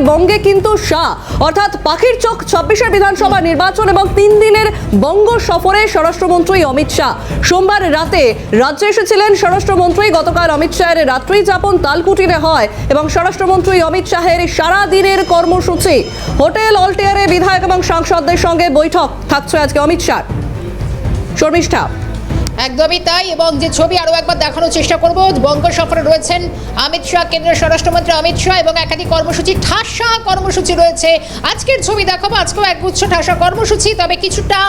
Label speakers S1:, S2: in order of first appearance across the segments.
S1: বঙ্গে কিন্তু শাহ অর্থাৎ পাখির চোখ 26 বিধানসভা নির্বাচন এবং 3 দিনের বঙ্গ সফরে স্বরাষ্ট্রমন্ত্রী অমিত শাহ সোমবার রাতে রাজ্যে এসেছিলেন। স্বরাষ্ট্রমন্ত্রী গতকাল অমিত শাহের রাত্রি যাপন তালকুটিরে হয় এবং স্বরাষ্ট্রমন্ত্রী অমিত শাহের সারা দিনের কর্মসূচি হোটেল অল্টিয়ারে বিধায়ক এবং সাংসদদের সঙ্গে বৈঠক থাকছে আজকে অমিত শাহ। শর্মিষ্ঠা,
S2: একদমই তাই। এবং যে ছবি আরও একবার দেখানোর চেষ্টা করব, বঙ্গ সফরে রয়েছেন অমিত শাহ, কেন্দ্রীয় স্বরাষ্ট্রমন্ত্রী অমিত শাহ, এবং একাধিক কর্মসূচি, ঠাসা কর্মসূচি রয়েছে। আজকের ছবি দেখাবো, আজকেও একগুচ্ছ ঠাসা কর্মসূচি, তবে কিছুটা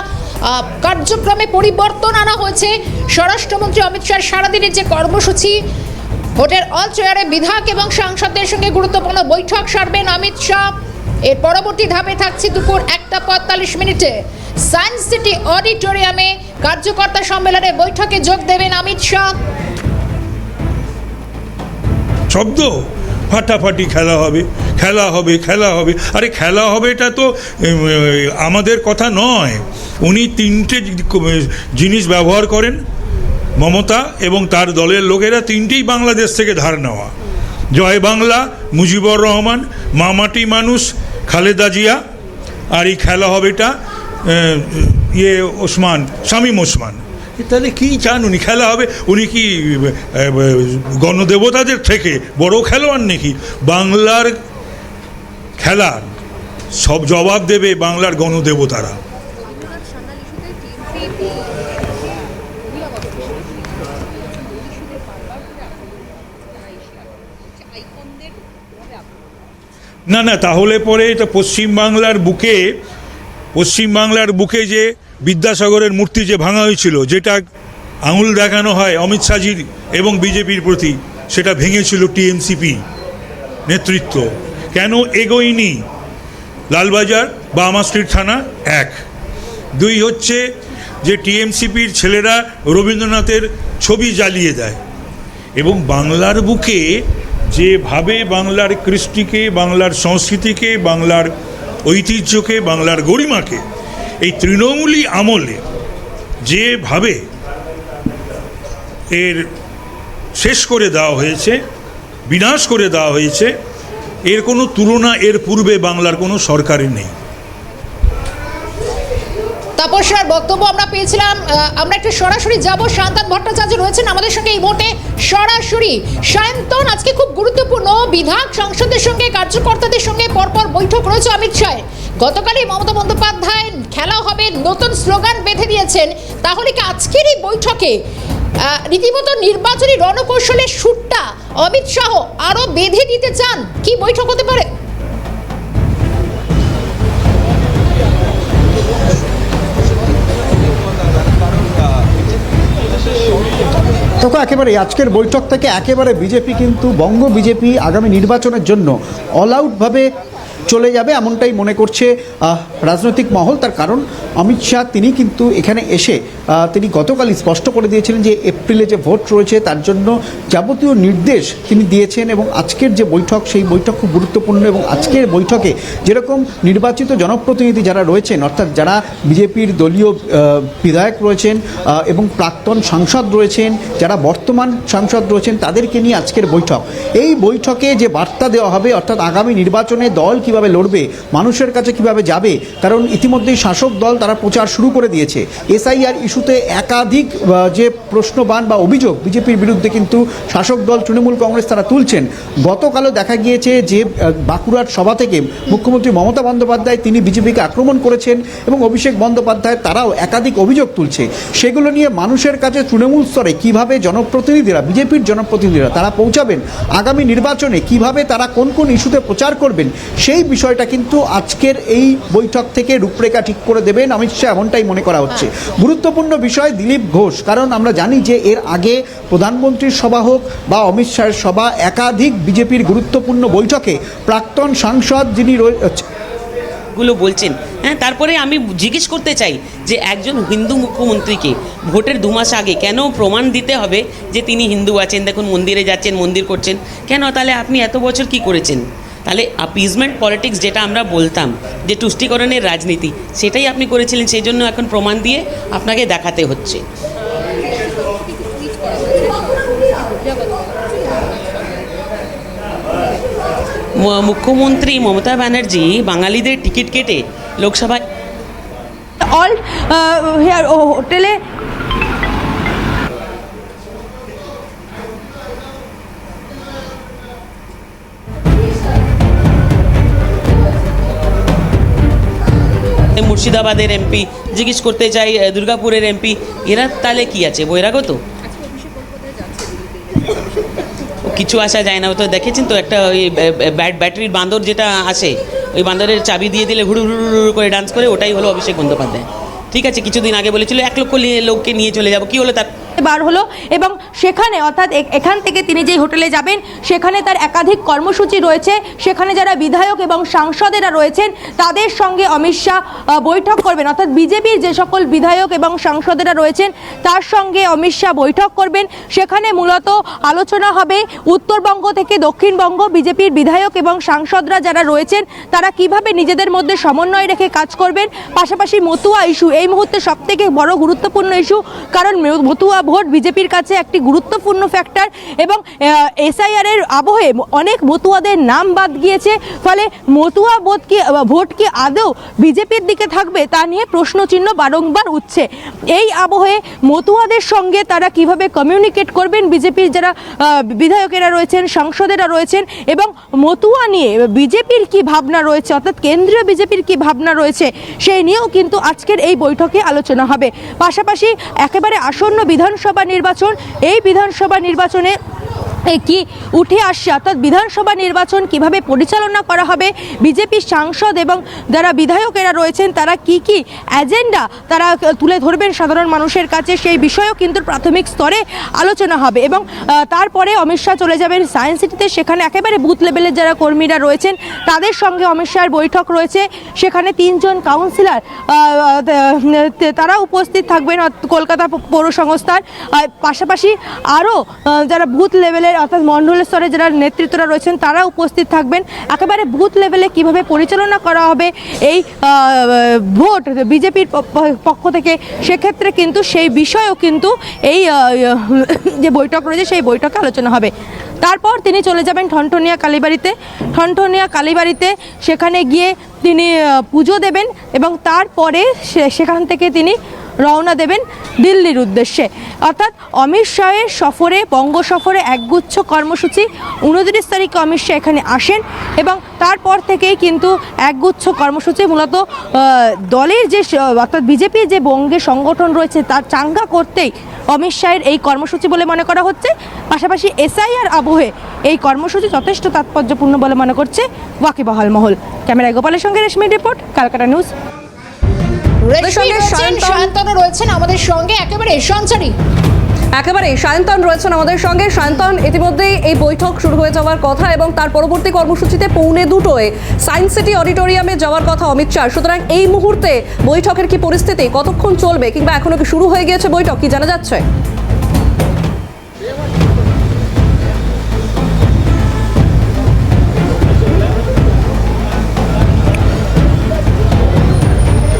S2: কার্যক্রমে পরিবর্তন আনা হয়েছে। স্বরাষ্ট্রমন্ত্রী অমিত শাহ সারাদিনের যে কর্মসূচি, হোটেল অল চেয়ারে বিধায়ক এবং সাংসদদের সঙ্গে গুরুত্বপূর্ণ বৈঠক সারবেন অমিত শাহ। এর পরবর্তী ধাপে থাকছে দুপুর 1:45 সায়েন্স সিটি অডিটোরিয়ামে কার্যকর্তা সম্মেলনে বৈঠকে যোগ দেবেন অমিত শাহ।
S3: শব্দ ফাটাফাটি খেলা হবে, খেলা হবে, খেলা হবে। আরে খেলা হবে এটা তো আমাদের কথা নয়। উনি 3টে জিনিস ব্যবহার করেন, মমতা এবং তার দলের লোকেরা 3টেই বাংলাদেশ থেকে ধার নেওয়া। জয় বাংলা, মুজিবুর রহমান, মামাটি মানুষ, খালেদা জিয়া। আর এই খেলা হবেটা ওসমান, শামীম ওসমান। তাহলে কী চান উনি? খেলা হবে, উনি কি গণদেবতাদের থেকে বড় খেলোয়াড় নাকি? বাংলার খেলার সব জবাব দেবে বাংলার গণদেবতারা। না না, তাহলে পরে এটা পশ্চিমবাংলার বুকে যে বিদ্যাসাগরের মূর্তি যে ভাঙা হয়েছিল, যেটা আঙুল দেখানো হয় অমিত শাহজির এবং বিজেপির প্রতি, সেটা ভেঙেছিল টিএমসিপি নেতৃত্ব। কেন এগোয়নি? লালবাজার বা আমার স্ট্রিট থানা 1। 2 হচ্ছে যে টিএমসিপির ছেলেরা রবীন্দ্রনাথের ছবি জ্বালিয়ে দেয়। এবং বাংলার বুকে যেভাবে বাংলার কৃষ্টিকে, বাংলার সংস্কৃতিকে, বাংলার ঐতিহ্যকে, বাংলার গরিমাকে এই তৃণমূলী আমলে যেভাবে এর শেষ করে দেওয়া হয়েছে, বিনাশ করে দেওয়া হয়েছে, এর কোনো তুলনা এর পূর্বে বাংলার কোনো সরকারের নেই।
S2: তাপসরার বক্তব্য আমরা পেয়েছিলাম। আমরা একটু সরাসরি যাব, শান্তন ভট্টাচার্য রয়েছেন আমাদের সঙ্গে এই মুহূর্তে সরাসরি। শান্তন, আজকে খুব গুরুত্বপূর্ণ বিধায়ক সংসদের সঙ্গে কার্যকর্তাদের সঙ্গে পরপর বৈঠক রয়েছে অমিত শাহ। গতকালই মমতা বন্দ্যোপাধ্যায় খেলা হবে নতুন স্লোগান বেঁধে দিয়েছেন। তাহলে কি আজকের এই বৈঠকে রীতিমতো নির্বাচনী রণকৌশলের সুরটা অমিত শাহ আরও বেঁধে দিতে চান? কি বৈঠক হতে পারে?
S4: দেখো, একেবারে আজকের বৈঠক থেকে একেবারে বিজেপি কিন্তু বঙ্গ বিজেপি আগামী নির্বাচনের জন্য অল আউটভাবে চলে যাবে এমনটাই মনে করছে রাজনৈতিক মহল। তার কারণ অমিত শাহ তিনি কিন্তু এখানে এসে তিনি গতকালই স্পষ্ট করে দিয়েছিলেন যে এপ্রিলে যে ভোট রয়েছে তার জন্য যাবতীয় নির্দেশ তিনি দিয়েছেন। এবং আজকের যে বৈঠক, সেই বৈঠক খুব গুরুত্বপূর্ণ। এবং আজকের বৈঠকে যেরকম নির্বাচিত জনপ্রতিনিধি যারা রয়েছেন, অর্থাৎ যারা বিজেপির দলীয় বিধায়ক রয়েছেন এবং প্রাক্তন সাংসদ রয়েছেন, যারা বর্তমান সাংসদ রয়েছেন, তাদেরকে নিয়ে আজকের বৈঠক। এই বৈঠকে যে বার্তা দেওয়া হবে, অর্থাৎ আগামী নির্বাচনে দল কীভাবে লড়বে, মানুষের কাছে কিভাবে যাবে, কারণ ইতিমধ্যেই শাসক দল তারা প্রচার শুরু করে দিয়েছে। এসআইআর ইস্যুতে একাধিক যে প্রশ্নবাণ বা অভিযোগ বিজেপির বিরুদ্ধে কিন্তু শাসক দল তৃণমূল কংগ্রেস তারা তুলছেন। গতকালও দেখা গিয়েছে যে বাঁকুড়ার সভা থেকে মুখ্যমন্ত্রী মমতা বন্দ্যোপাধ্যায় তিনি বিজেপিকে আক্রমণ করেছেন এবং অভিষেক বন্দ্যোপাধ্যায় তারাও একাধিক অভিযোগ তুলছে। সেগুলো নিয়ে মানুষের কাছে তৃণমূল স্তরে কীভাবে জনপ্রতিনিধিরা, বিজেপির জনপ্রতিনিধিরা তারা পৌঁছাবেন, আগামী নির্বাচনে কিভাবে তারা কোন কোন ইস্যুতে প্রচার করবেন, সেই বিষয়টা কিন্তু আজকের এই বৈঠক থেকে রূপরেখা ঠিক করে দেবেন অমিত শাহ, এমনটাই মনে করা হচ্ছে। গুরুত্বপূর্ণ বিষয় দিলীপ ঘোষ, কারণ আমরা জানি যে এর আগে প্রধানমন্ত্রীর সভা হোক বা অমিত শাহের সভা, একাধিক বিজেপির গুরুত্বপূর্ণ বৈঠকে প্রাক্তন সাংসদ যিনি
S5: গুলো বলছেন। হ্যাঁ, তারপরে আমি জিজ্ঞেস করতে চাই যে একজন হিন্দু মুখ্যমন্ত্রীকে ভোটের 2 মাস আগে কেন প্রমাণ দিতে হবে যে তিনি হিন্দু আছেন? দেখুন, মন্দিরে যাচ্ছেন, মন্দির করছেন কেন? তাহলে আপনি এত বছর কি করেছেন? তাহলে অ্যাপিজমেন্ট পলিটিক্স যেটা আমরা বলতাম যে তুষ্টিকরণের রাজনীতি, সেটাই আপনি করেছিলেন। সেই জন্য এখন প্রমাণ দিয়ে আপনাকে দেখাতে হচ্ছে। মুখ্যমন্ত্রী মমতা ব্যানার্জি বাঙালিদের টিকিট কেটে লোকসভায়
S6: all here হোটেলে
S5: মুর্শিদাবাদের এমপি, জিজ্ঞেস করতে চাই দুর্গাপুরের এমপি, এরা তাহলে কি আছে, বহিরাগত? কিছু আসা যায় না। ও তো দেখেছেন তো একটা ওই ব্যাটারির বাঁদর যেটা আসে, ওই বাঁদরের চাবি দিয়ে দিলে হুড়ু হুড়ু হুড়ু করে ডান্স করে, ওটাই হলো অভিষেক বন্দ্যোপাধ্যায়। ঠিক আছে, কিছুদিন আগে বলেছিল 1 লক্ষ লোককে নিয়ে চলে যাব, কি হলো তার?
S6: বার হলো এবং সেখানে অর্থাৎ এখান থেকে তিনি যে হোটেলে যাবেন সেখানে তার একাধিক কর্মসূচি রয়েছে। সেখানে যারা বিধায়ক এবং সাংসদেরা রয়েছেন তাদের সঙ্গে অমিত শাহ বৈঠক করবেন, অর্থাৎ বিজেপির যে সকল বিধায়ক এবং সাংসদেরা রয়েছেন তার সঙ্গে অমিত শাহ বৈঠক করবেন। সেখানে মূলত আলোচনা হবে উত্তরবঙ্গ থেকে দক্ষিণবঙ্গ বিজেপির বিধায়ক এবং সাংসদরা যারা রয়েছেন তারা কিভাবে নিজেদের মধ্যে সমন্বয় রেখে কাজ করবেন। পাশাপাশি মতুয়া ইস্যু এই মুহূর্তে সবথেকে বড় গুরুত্বপূর্ণ ইস্যু, কারণ মতুয়া ভোট বিজেপির কাছে একটি গুরুত্বপূর্ণ ফ্যাক্টর এবং এসআইআর এর আবহে অনেক মতুয়াদের নাম বাদ গিয়েছে। ফলে মতুয়া ভোট কি আদৌ বিজেপির দিকে থাকবে তা নিয়ে প্রশ্নচিহ্ন বারংবার উঠছে। এই আবহে মতুয়াদের সঙ্গে তারা কিভাবে কমিউনিকেট করবেন, বিজেপির যারা বিধায়কেরা রয়েছেন সাংসদেরা রয়েছেন, এবং মতুয়া নিয়ে বিজেপির কি ভাবনা রয়েছে, অর্থাৎ কেন্দ্রীয় বিজেপির কি ভাবনা রয়েছে সেই নিয়েও কিন্তু আজকের এই বৈঠকে আলোচনা হবে। পাশাপাশি একেবারে আসন্ন বিধানসভা নির্বাচন, এই বিধানসভা নির্বাচনে কি উঠে আসছে, অর্থাৎ বিধানসভা নির্বাচন কিভাবে পরিচালনা করা হবে, বিজেপির সাংসদ এবং যারা বিধায়কেরা রয়েছেন তারা কি কি এজেন্ডা তারা তুলে ধরবেন সাধারণ মানুষের কাছে, সেই বিষয়েও কিন্তু প্রাথমিক স্তরে আলোচনা হবে। এবং তারপরে অমিত শাহ চলে যাবেন সায়েন্স সিটিতে, সেখানে একেবারে বুথ লেভেলের যারা কর্মীরা রয়েছেন তাদের সঙ্গে অমিত শাহের বৈঠক রয়েছে। সেখানে 3 জন কাউন্সিলর তারা উপস্থিত থাকবেন কলকাতা পৌর সংস্থার, পাশাপাশি আরও যারা বুথ লেভেলের অর্থাৎ মণ্ডল স্তরে যারা নেতৃত্বরা রয়েছেন তারা উপস্থিত থাকবেন। একেবারে বুথ লেভেলে কিভাবে পরিচালনা করা হবে এই ভোট বিজেপির পক্ষ থেকে, সেক্ষেত্রে কিন্তু সেই বিষয়েও কিন্তু এই যে বৈঠক রয়েছে সেই বৈঠকে আলোচনা হবে। তারপর তিনি চলে যাবেন ঠনঠনিয়া কালীবাড়িতে, সেখানে গিয়ে তিনি পুজো দেবেন এবং তারপরে সেখান থেকে তিনি রওনা দেবেন দিল্লির উদ্দেশ্যে। অর্থাৎ অমিত শাহের সফরে, বঙ্গ সফরে একগুচ্ছ কর্মসূচি। 29 তারিখে অমিত শাহ এখানে আসেন এবং তারপর থেকেই কিন্তু একগুচ্ছ কর্মসূচি মূলত দলের যে অর্থাৎ বিজেপির যে বঙ্গে সংগঠন রয়েছে তার চাঙ্গা করতেই অমিত শাহের এই কর্মসূচি বলে মনে করা হচ্ছে। পাশাপাশি এসআইআর আবহে এই কর্মসূচি যথেষ্ট তাৎপর্যপূর্ণ বলে মনে করছে ওয়াকিবহাল মহল। ক্যামেরায় গোপালের সঙ্গে রেশমি রিপোর্ট, ক্যালকাটা নিউজ।
S2: সায়ন্তন রয়েছেন আমাদের সঙ্গে, একেবারে
S1: সায়ন্তন রয়েছেন আমাদের সঙ্গে। সায়ন্তন, ইতিমধ্যেই এই বৈঠক শুরু হয়ে যাওয়ার কথা এবং তার পরবর্তী কর্মসূচিতে 1:45 সায়েন্স সিটি অডিটোরিয়ামে যাওয়ার কথা অমিত শাহ। সুতরাং এই মুহূর্তে বৈঠকের কি পরিস্থিতি, কতক্ষণ চলবে, কিংবা এখনো কি শুরু হয়ে গিয়েছে বৈঠক, কি জানা যাচ্ছে?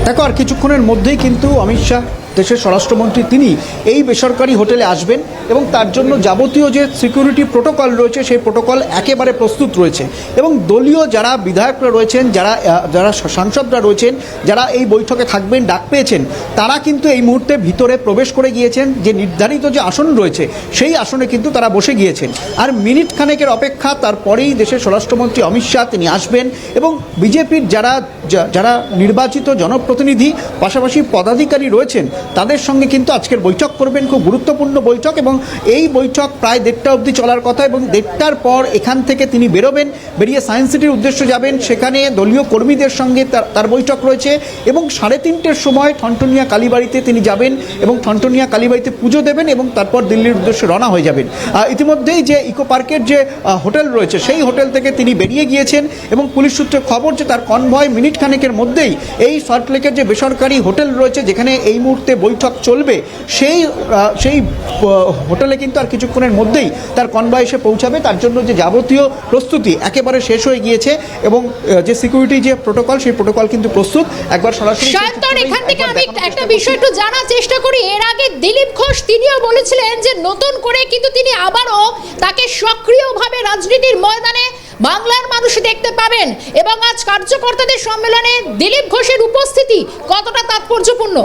S4: দেখো, আর কিছুক্ষণের মধ্যেই কিন্তু অমিত শাহ দেশের স্বরাষ্ট্রমন্ত্রী তিনি এই বেসরকারি হোটেলে আসবেন এবং তার জন্য যাবতীয় যে সিকিউরিটি প্রোটোকল রয়েছে সেই প্রোটোকল একেবারে প্রস্তুত রয়েছে। এবং দলীয় যারা বিধায়করা রয়েছেন, যারা সাংসদরা রয়েছেন, যারা এই বৈঠকে থাকবেন ডাক পেয়েছেন, তারা কিন্তু এই মুহূর্তে ভিতরে প্রবেশ করে গিয়েছেন। যে নির্ধারিত যে আসন রয়েছে সেই আসনে কিন্তু তারা বসে গিয়েছেন। আর মিনিট খানেকের অপেক্ষা, তারপরেই দেশের স্বরাষ্ট্রমন্ত্রী অমিত শাহ তিনি আসবেন এবং বিজেপির যারা নির্বাচিত জনপ্রতিনিধি পাশাপাশি পদাধিকারী রয়েছেন তাদের সঙ্গে কিন্তু আজকের বৈঠক করবেন। খুব গুরুত্বপূর্ণ বৈঠক এবং এই বৈঠক প্রায় 1:30 অবধি চলার কথা এবং 1:30টার পর এখান থেকে তিনি বেরোবেন, বেরিয়ে সায়েন্স সিটির উদ্দেশ্যে যাবেন। সেখানে দলীয় কর্মীদের সঙ্গে তার বৈঠক রয়েছে এবং 3:30টার সময় ঠনঠনিয়া কালীবাড়িতে তিনি যাবেন এবং ঠনঠনিয়া কালীবাড়িতে পুজো দেবেন এবং তারপর দিল্লির উদ্দেশ্যে রওনা হয়ে যাবেন। ইতিমধ্যেই যে ইকো পার্কের যে হোটেল রয়েছে সেই হোটেল থেকে তিনি বেরিয়ে গিয়েছেন এবং পুলিশ সূত্রে খবর যে তার কনভয় মিনিট খানেকের মধ্যেই এই সল্টলেকের যে বেসরকারি হোটেল রয়েছে যেখানে এই মুহূর্তে বৈঠক চলবে সেই হোটেলে কিন্তু আর কিছুক্ষণের মধ্যেই তার কনভয় এসে পৌঁছাবে। তার জন্য যে যাবতীয় প্রস্তুতি একেবারে শেষ হয়ে গিয়েছে এবং যে সিকিউরিটি যে প্রোটোকল সেই প্রোটোকল কিন্তু প্রস্তুত। একবার সরাসরি
S2: এখান থেকে আমি একটা বিষয় একটু জানার চেষ্টা করি। এর আগে দিলীপ ঘোষ তিনিও বলেছিলেন যে নতুন করে কিন্তু তিনি আবারও তাকে সক্রিয়ভাবে রাজনীতির ময়দানে বাংলার মানুষ দেখতে পাবেন। এবং আজ কার্যকর্তাদের সম্মেলনে দিলীপ ঘোষের উপস্থিতি কতটা তাৎপর্যপূর্ণ।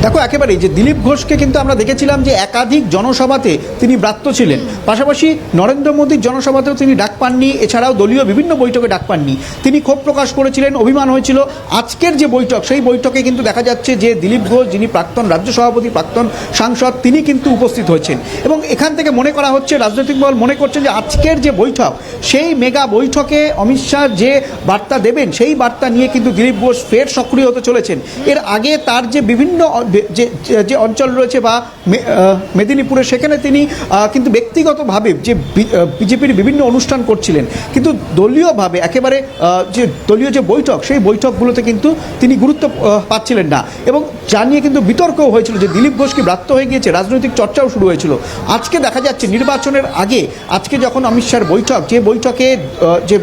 S4: দেখো একেবারেই যে দিলীপ ঘোষকে কিন্তু আমরা দেখেছিলাম যে একাধিক জনসভাতে তিনি ব্রাত্য ছিলেন, পাশাপাশি নরেন্দ্র মোদীর জনসভাতেও তিনি ডাক পাননি, এছাড়াও দলীয় বিভিন্ন বৈঠকে ডাক পাননি। তিনি ক্ষোভ প্রকাশ করেছিলেন, অভিমান হয়েছিল। আজকের যে বৈঠক, সেই বৈঠকে কিন্তু দেখা যাচ্ছে যে দিলীপ ঘোষ, যিনি প্রাক্তন রাজ্য সভাপতি, প্রাক্তন সাংসদ, তিনি কিন্তু উপস্থিত হয়েছেন। এবং এখান থেকে মনে করা হচ্ছে, রাজনৈতিক মহল মনে করছেন যে আজকের যে বৈঠক, সেই মেগা বৈঠকে অমিত শাহ যে বার্তা দেবেন, সেই বার্তা নিয়ে কিন্তু দিলীপ ঘোষ ফের সক্রিয় হতে চলেছেন। এর আগে তার যে বিভিন্ন যে অঞ্চল রয়েছে বা মেদিনীপুরে, সেখানে তিনি কিন্তু ব্যক্তিগতভাবে যে বিজেপির বিভিন্ন অনুষ্ঠান করছিলেন, কিন্তু দলীয়ভাবে একেবারে যে দলীয় যে বৈঠক, সেই বৈঠকগুলোতে কিন্তু তিনি গুরুত্ব পাচ্ছিলেন না। এবং যা নিয়ে কিন্তু বিতর্কও হয়েছিল যে দিলীপ ঘোষ কি ব্রাত্য হয়ে গিয়েছে, রাজনৈতিক চর্চাও শুরু হয়েছিল। আজকে দেখা যাচ্ছে নির্বাচনের আগে, আজকে যখন অমিত শাহর বৈঠক, যে বৈঠকে যে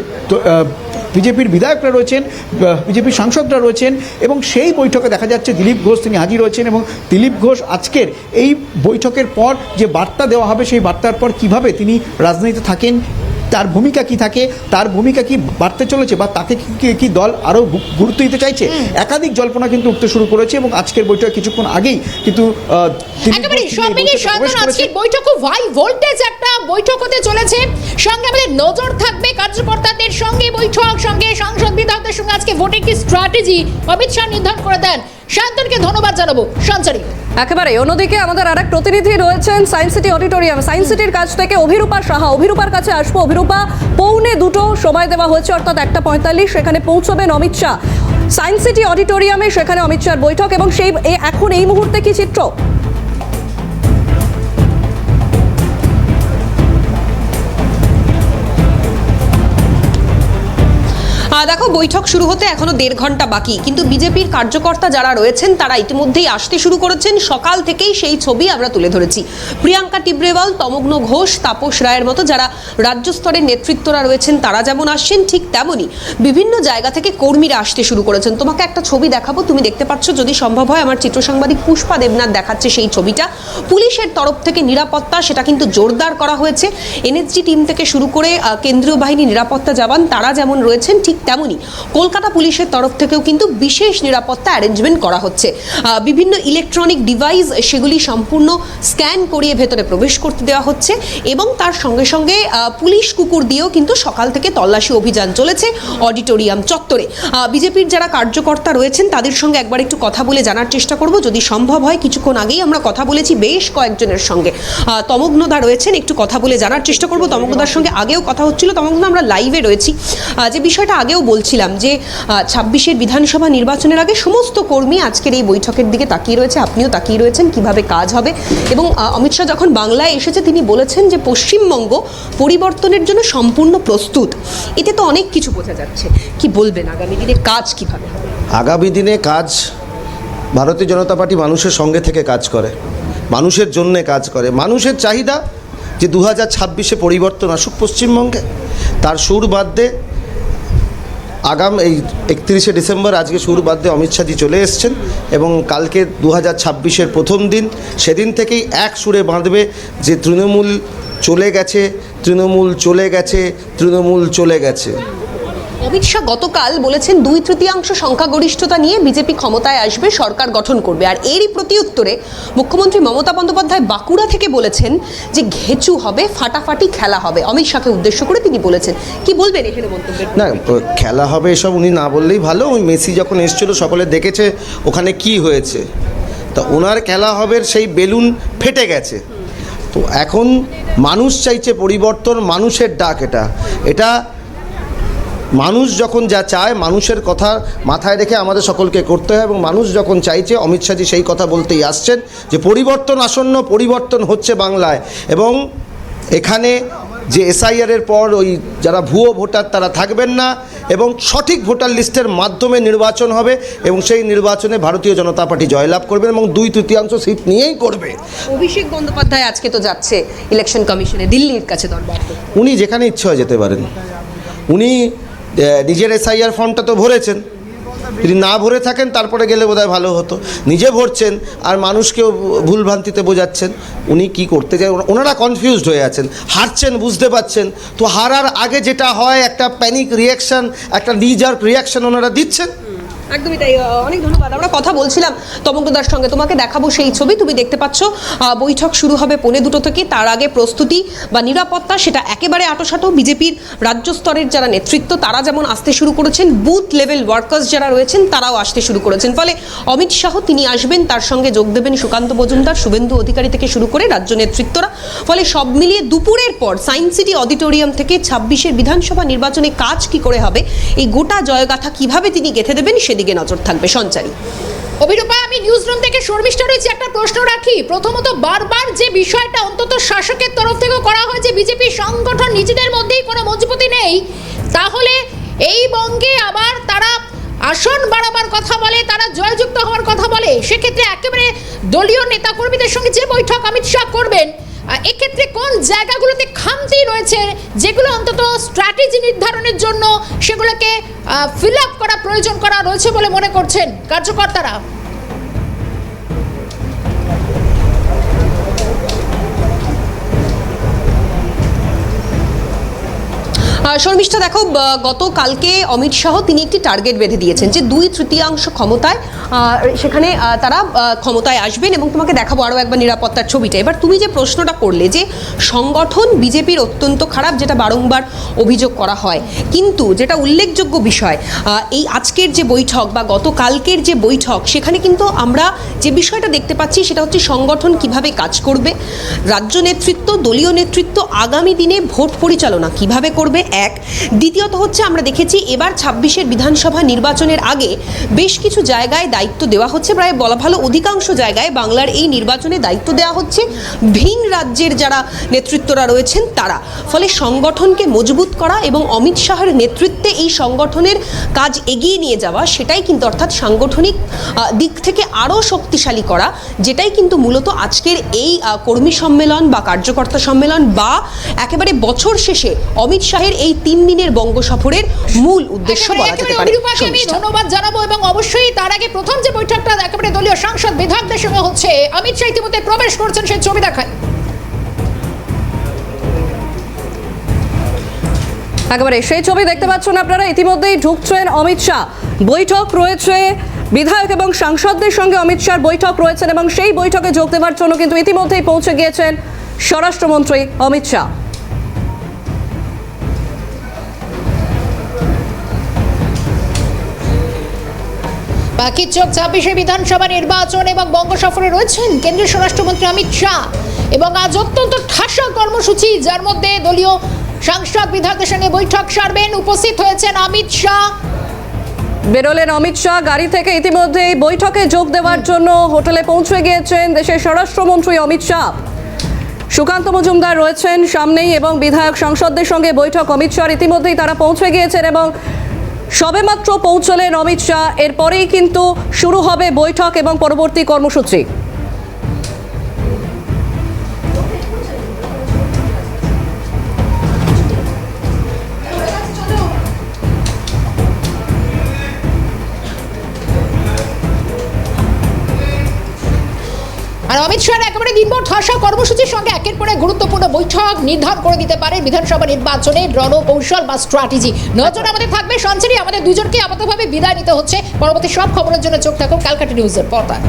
S4: বিজেপির বিধায়করা রয়েছেন, বিজেপির সাংসদরা রয়েছেন, এবং সেই বৈঠকে দেখা যাচ্ছে দিলীপ ঘোষ তিনি হাজির হয়েছেন। এবং দিলীপ ঘোষ আজকের এই বৈঠকের পর যে বার্তা দেওয়া হবে, সেই বার্তার পর কিভাবে তিনি রাজনীতিতে থাকেন, তার ভূমিকা কি থাকে, তার ভূমিকা কি বাড়তে চলেছে, বা তাকে কি দল আরও গুরুত্ব দিতে চাইছে, একাধিক জল্পনা কিন্তু উঠতে শুরু করেছে। এবং আজকের বৈঠক কিছুক্ষণ আগেই কিন্তু
S2: বৈঠক হাই ভোল্টেজ একটা বৈঠক হতে চলেছে। সঙ্গে আমাদের নজর থাকবে কার্যকর্তাদের সঙ্গে বৈঠক, সঙ্গে সাংসদ বিধায়কদের সঙ্গে আজকে ভোটের কি স্ট্র্যাটেজি অমিত শাহ নির্ধারণ করে দেন। শান্তনকে ধন্যবাদ জানাবো। সঞ্চারী
S1: একেবারে অন্যদিকে আমাদের আরেক প্রতিনিধি রয়েছেন সায়েন্স সিটি অডিটোরিয়াম, সায়েন্স সিটির কাছ থেকে অভিরূপা সাহা। অভিরূপার কাছে আসবো। অভিরূপা, 2:45 সময় দেওয়া হয়েছে, অর্থাৎ 1:45 সেখানে পৌঁছবেন অমিত শাহ সায়েন্স সিটি অডিটোরিয়ামে, সেখানে অমিত শাহর বৈঠক। এবং সেই এখন এই মুহূর্তে কি চিত্র?
S7: দেখো, বৈঠক শুরু হতে এখনো 1.5 ঘন্টা বাকি, কিন্তু বিজেপির কার্যকর্তা যারা রয়েছেন তারা ইতিমধ্যেই আসতে শুরু করেছেন। সকাল থেকেই সেই ছবি আমরা তুলে ধরেছি। প্রিয়াঙ্কা টিব্রেওয়াল, তমগ্ন ঘোষ, তাপস রায়ের মতো যারা রাজ্য স্তরের নেতৃত্বরা রয়েছেন, তারা যেমন আসছেন, ঠিক তেমনই বিভিন্ন জায়গা থেকে কর্মীরা আসতে শুরু করেছেন। তোমাকে একটা ছবি দেখাবো, তুমি দেখতে পাচ্ছ, যদি সম্ভব হয়। আমার চিত্র সাংবাদিক পুষ্পা দেবনাথ দেখাচ্ছে সেই ছবিটা। পুলিশের তরফ থেকে নিরাপত্তা সেটা কিন্তু জোরদার করা হয়েছে। এনএসজি টিম থেকে শুরু করে কেন্দ্রীয় বাহিনী নিরাপত্তা জওয়ান তারা যেমন রয়েছেন, ঠিক তেমনই কলকাতা পুলিশের তরফ থেকেও কিন্তু বিশেষ নিরাপত্তা অ্যারেঞ্জমেন্ট করা হচ্ছে। বিভিন্ন ইলেকট্রনিক ডিভাইস সেগুলি সম্পূর্ণ স্ক্যান করিয়ে ভেতরে প্রবেশ করতে দেওয়া হচ্ছে। এবং তার সঙ্গে সঙ্গে পুলিশ কুকুর দিয়েও কিন্তু সকাল থেকে তল্লাশি অভিযান চলেছে অডিটোরিয়াম চত্বরে। বিজেপির যারা কার্যকর্তা রয়েছেন তাদের সঙ্গে একবার একটু কথা বলে জানার চেষ্টা করব, যদি সম্ভব হয়। কিছুক্ষণ আগেই আমরা কথা বলেছি বেশ কয়েকজনের সঙ্গে। তমগ্নদা রয়েছেন, একটু কথা বলে জানার চেষ্টা করব। তমগ্নদার সঙ্গে আগেও কথা হচ্ছিল। তমগ্ন, আমরা লাইভে রয়েছি। যে বিষয়টা আগেও বলছিলাম যে 26-এর বিধানসভা নির্বাচনের আগে সমস্ত কর্মী আজকের এই বৈঠকের দিকে তাকিয়ে রয়েছে, আপনিও তাকিয়ে রয়েছেন কিভাবে কাজ হবে। এবং অমিত শাহ যখন বাংলায় এসেছে তিনি বলেছেন যে পশ্চিমবঙ্গ পরিবর্তনের জন্য সম্পূর্ণ প্রস্তুত। এতে তো অনেক কিছু বোঝা যাচ্ছে। কি বলবেন আগামী দিনে কাজ কিভাবে হবে?
S8: আগামী দিনে কাজ, ভারতীয় জনতা পার্টি মানুষের সঙ্গে থেকে কাজ করে, মানুষের জন্যে কাজ করে। মানুষের চাহিদা যে 2026-এ পরিবর্তন আসুক পশ্চিমবঙ্গে, তার সুর বাদ্যে আগাম এই 31শে ডিসেম্বর আজকে সুর বাদ্যে অমিত শাহজি চলে এসছেন। এবং কালকে 2026-এর প্রথম দিন, সেদিন থেকেই এক সুরে বাঁধবে যে তৃণমূল চলে গেছে, তৃণমূল চলে গেছে, তৃণমূল চলে গেছে।
S7: অমিত শাহ গতকাল বলেছেন 2/3 সংখ্যাগরিষ্ঠতা নিয়ে বিজেপি ক্ষমতায় আসবে, সরকার গঠন করবে। আর এরই প্রতি উত্তরে মুখ্যমন্ত্রী মমতা বন্দ্যোপাধ্যায় বাঁকুড়া থেকে বলেছেন যে ঘেঁচু হবে, ফাটাফাটি খেলা হবে। অমিত শাহকে উদ্দেশ্য করে তিনি বলেছেন। কি বলবেন এখানে মন্তব্য?
S8: না, খেলা হবে এসব উনি না বললেই ভালো। ওই মেসি যখন এসেছিল সকলে দেখেছে ওখানে কি হয়েছে। তা ওনার খেলা হবে, সেই বেলুন ফেটে গেছে। তো এখন মানুষ চাইছে পরিবর্তন, মানুষের ডাক এটা মানুষ যখন যা চায়, মানুষের কথা মাথায় রেখে আমাদের সকলকে করতে হয়। এবং মানুষ যখন চাইছে, অমিত শাহজি সেই কথা বলতেই আসছেন যে পরিবর্তন আসন্ন, পরিবর্তন হচ্ছে বাংলায়। এবং এখানে যে এসআইআরের পর ওই যারা ভুয়ো ভোটার তারা থাকবেন না, এবং সঠিক ভোটার লিস্টের মাধ্যমে নির্বাচন হবে। এবং সেই নির্বাচনে ভারতীয় জনতা পার্টি জয়লাভ করবে এবং 2/3 সিট নিয়েই করবে।
S7: অভিষেক বন্দ্যোপাধ্যায় আজকে তো যাচ্ছে ইলেকশন কমিশনে, দিল্লির কাছে দরবার।
S8: উনি যেখানে ইচ্ছে হয় যেতে পারেন। উনি নিজের এসআইআর ফর্মটা তো ভরেছেন, যদি না ভরে থাকেন তারপরে গেলে বোধহয় ভালো হতো। নিজে ভরছেন আর মানুষকেও ভুলভ্রান্তিতে বোঝাচ্ছেন। উনি কি করতে চান, ওনারা কনফিউজড হয়ে আছেন, হারছেন বুঝতে পাচ্ছেন। তো হারার আগে যেটা হয় একটা প্যানিক রিয়াকশান, একটা নিজার্ক রিয়াকশান ওনারা দিচ্ছেন।
S7: একদমই তাই। অনেক ধন্যবাদ। আমরা কথা বলছিলাম তমগ্নদার সঙ্গে, তোমাকে দেখাবো সেই ছবি। তুমি দেখতে পাচ্ছ বৈঠক শুরু হবে 1:45 থেকে। তার আগে প্রস্তুতি বা নিরাপত্তা সেটা একেবারে আঁটোসাঁটো। বিজেপির রাজ্য স্তরের যারা নেতৃত্ব তারা যেমন আসতে শুরু করেছেন, বুথ লেভেল ওয়ার্কার্স যারা রয়েছেন তারাও আসতে শুরু করেছেন। ফলে অমিত শাহ তিনি আসবেন, তার সঙ্গে যোগ দেবেন সুকান্ত মজুমদার, শুভেন্দু অধিকারী থেকে শুরু করে রাজ্য নেতৃত্বরা। ফলে সব মিলিয়ে দুপুরের পর সায়েন্স সিটি অডিটোরিয়াম থেকে 26-এর বিধানসভা নির্বাচনে কাজ কি করে হবে, এই গোটা জয়গাথা কিভাবে তিনি গেঁথে দেবেন সেদিকে নজর থাকবে। সঞ্চারী।
S2: অভিরূপা, আমি নিউজ রুম থেকে শর্মিষ্ঠা রয়েছে, একটা প্রশ্ন রাখি। প্রথমত, বারবার যে বিষয়টা অন্তত শাসকের তরফ থেকে করা হয় যে বিজেপি সংগঠন নিজেদের মধ্যেই কোনো মজবুতি নেই, তাহলে এই বঙ্গে আবার তারা আসন বাড়াবার কথা বলে, তারা জয়যুক্ত হওয়ার কথা বলে। সেক্ষেত্রে একেবারে দলীয় নেতাকর্মীদের সঙ্গে যে বৈঠক অমিত শাহ করবেন, এক্ষেত্রে কোন জায়গাগুলোতে খামতি রয়েছে যেগুলো অন্তত স্ট্র্যাটেজি নির্ধারণের জন্য সেগুলোকে ফিল আপ করা প্রয়োজন করা রয়েছে বলে মনে করছেন কার্যকর্তারা?
S7: শর্মিষ্ঠা, দেখো, গতকালকে অমিত শাহ তিনি একটি টার্গেট বেঁধে দিয়েছেন যে 2/3 ক্ষমতায় সেখানে তারা ক্ষমতায় আসবেন। এবং তোমাকে দেখাবো আরও একবার নিরাপত্তার ছবিটা। এবার তুমি যে প্রশ্নটা করলে যে সংগঠন বিজেপির অত্যন্ত খারাপ, যেটা বারংবার অভিযোগ করা হয়, কিন্তু যেটা উল্লেখযোগ্য বিষয়, এই আজকের যে বৈঠক বা গতকালকের যে বৈঠক, সেখানে কিন্তু আমরা যে বিষয়টা দেখতে পাচ্ছি সেটা হচ্ছে সংগঠন কিভাবে কাজ করবে, রাজ্য নেতৃত্ব, দলীয় নেতৃত্ব আগামী দিনে ভোট পরিচালনা কিভাবে করবে। এক, দ্বিতীয়ত হচ্ছে আমরা দেখেছি এবার 26-এর বিধানসভা নির্বাচনের আগে বেশ কিছু জায়গায় দায়িত্ব দেওয়া হচ্ছে, প্রায় বলা ভালো অধিকাংশ জায়গায় বাংলার এই নির্বাচনে দায়িত্ব দেওয়া হচ্ছে ভিন রাজ্যের যারা নেতৃত্বরা রয়েছেন তারা। ফলে সংগঠনকে মজবুত করা এবং অমিত শাহের নেতৃত্বে এই সংগঠনের কাজ এগিয়ে নিয়ে যাওয়া, সেটাই কিন্তু অর্থাৎ সাংগঠনিক দিক থেকে আরও শক্তিশালী করা, যেটাই কিন্তু মূলত আজকের এই কর্মী সম্মেলন বা কার্যকর্তা সম্মেলন বা একেবারে বছর শেষে অমিত শাহের এই 3 দিনের বঙ্গ সফরের মূল উদ্দেশ্য বলা যেতে পারে।
S2: আমি ধন্যবাদ জানাবো এবং অবশ্যই তার আগে প্রথম যে বৈঠকটা একেবারে দলীয় সাংসদ বিধায়কদের সঙ্গে হচ্ছে, অমিত শাহ ইতিমধ্যে প্রবেশ করছেন, সেই ছবি দেখায়।
S1: একেবারে সেই ছবি দেখতে পাচ্ছেন আপনারা, ইতিমধ্যেই ঢুকছেন অমিত শাহ। বৈঠক রয়েছে বিধায়ক এবং সাংসদদের সঙ্গে, অমিত শাহর বৈঠক রয়েছেন এবং সেই বৈঠকে যোগ দেওয়ার জন্য কিন্তু ইতিমধ্যেই পৌঁছে গিয়েছেন স্বরাষ্ট্রমন্ত্রী অমিত শাহ।
S2: বাকি চোখ 26-এর বিধানসভা নির্বাচন এবং বঙ্গ সফরে রয়েছেন কেন্দ্রীয় স্বরাষ্ট্রমন্ত্রী অমিত শাহ। এবং আজ অত্যন্ত ঠাসা কর্মসূচি, যার মধ্যে দলীয় সাংসদ বিধায়কদের সঙ্গে বৈঠক সারবেন। উপস্থিত হয়েছেন অমিত শাহ,
S1: বেরোলেন অমিত শাহ গাড়ি থেকে, ইতিমধ্যে বৈঠকে যোগ দেওয়ার জন্য হোটেলে পৌঁছে গিয়েছেন দেশের স্বরাষ্ট্রমন্ত্রী অমিত শাহ। সুকান্ত মজুমদার রয়েছেন সামনেই এবং বিধায়ক সাংসদদের সঙ্গে বৈঠক অমিত শাহ, ইতিমধ্যেই তারা পৌঁছে গিয়েছেন এবং সবেমাত্র পৌঁছলেন অমিত শাহ। এরপরেই কিন্তু শুরু হবে বৈঠক এবং পরবর্তী কর্মসূচি।
S2: আর অমিত শাহের একেবারে দিনভর ঠাসা কর্মসূচির সঙ্গে একের পর এক গুরুত্বপূর্ণ বৈঠক নির্ধারণ করে দিতে পারে বিধানসভা নির্বাচনের রণকৌশল বা স্ট্র্যাটেজি। নজর আমাদের থাকবে সঞ্চারী, আমাদের দুজনকে আপাতভাবে বিদায় নিতে হচ্ছে। পরবর্তী সব খবরের জন্য চোখ থাকুন ক্যালকাটা নিউজের পর্দায়।